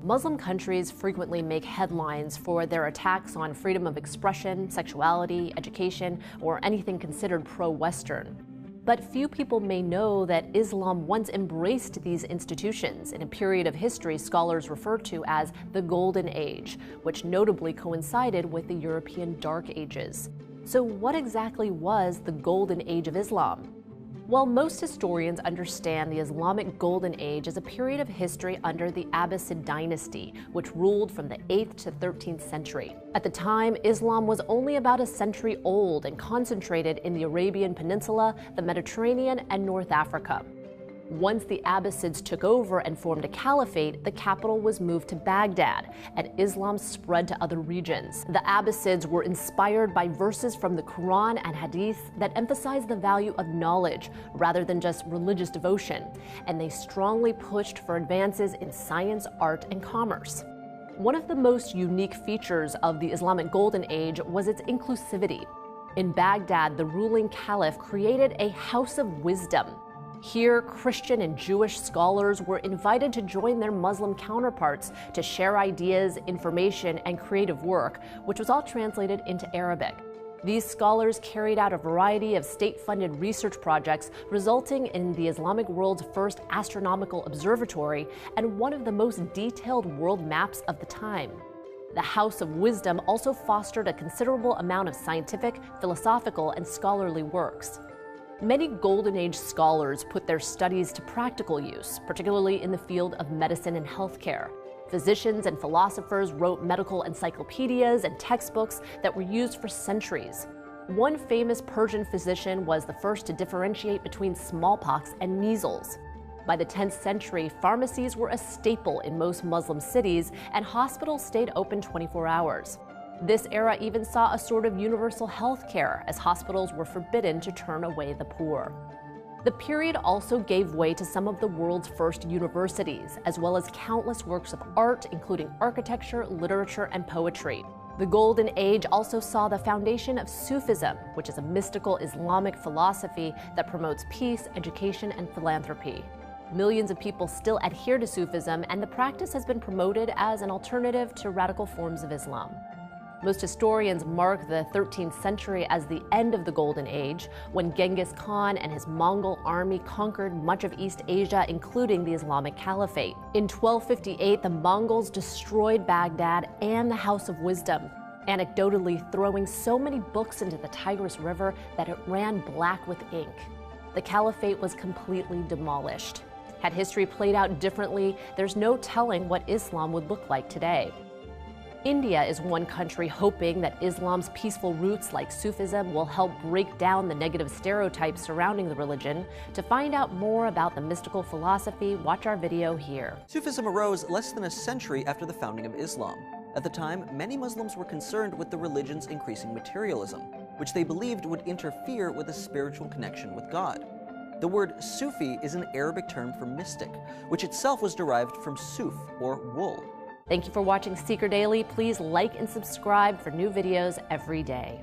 Muslim countries frequently make headlines for their attacks on freedom of expression, sexuality, education, or anything considered pro-Western. But few people may know that Islam once embraced these institutions in a period of history scholars refer to as the Golden Age, which notably coincided with the European Dark Ages. So what exactly was the Golden Age of Islam? Well, most historians understand the Islamic Golden Age as a period of history under the Abbasid dynasty, which ruled from the 8th to 13th century. At the time, Islam was only about a century old and concentrated in the Arabian Peninsula, the Mediterranean, and North Africa. Once the Abbasids took over and formed a caliphate, the capital was moved to Baghdad, and Islam spread to other regions. The Abbasids were inspired by verses from the Quran and Hadith that emphasized the value of knowledge rather than just religious devotion, and they strongly pushed for advances in science, art, and commerce. One of the most unique features of the Islamic Golden Age was its inclusivity. In Baghdad, the ruling caliph created a house of wisdom. Here, Christian and Jewish scholars were invited to join their Muslim counterparts to share ideas, information, and creative work, which was all translated into Arabic. These scholars carried out a variety of state-funded research projects, resulting in the Islamic world's first astronomical observatory and one of the most detailed world maps of the time. The House of Wisdom also fostered a considerable amount of scientific, philosophical, and scholarly works. Many Golden Age scholars put their studies to practical use, particularly in the field of medicine and healthcare. Physicians and philosophers wrote medical encyclopedias and textbooks that were used for centuries. One famous Persian physician was the first to differentiate between smallpox and measles. By the 10th century, pharmacies were a staple in most Muslim cities, and hospitals stayed open 24 hours. This era even saw a sort of universal health care, as hospitals were forbidden to turn away the poor. The period also gave way to some of the world's first universities, as well as countless works of art, including architecture, literature, and poetry. The Golden Age also saw the foundation of Sufism, which is a mystical Islamic philosophy that promotes peace, education, and philanthropy. Millions of people still adhere to Sufism, and the practice has been promoted as an alternative to radical forms of Islam. Most historians mark the 13th century as the end of the Golden Age, when Genghis Khan and his Mongol army conquered much of East Asia, including the Islamic Caliphate. In 1258, the Mongols destroyed Baghdad and the House of Wisdom, anecdotally throwing so many books into the Tigris River that it ran black with ink. The Caliphate was completely demolished. Had history played out differently, there's no telling what Islam would look like today. India is one country hoping that Islam's peaceful roots like Sufism will help break down the negative stereotypes surrounding the religion. To find out more about the mystical philosophy, watch our video here. Sufism arose less than a century after the founding of Islam. At the time, many Muslims were concerned with the religion's increasing materialism, which they believed would interfere with a spiritual connection with God. The word Sufi is an Arabic term for mystic, which itself was derived from suf, or wool. Thank you for watching Seeker Daily. Please like and subscribe for new videos every day.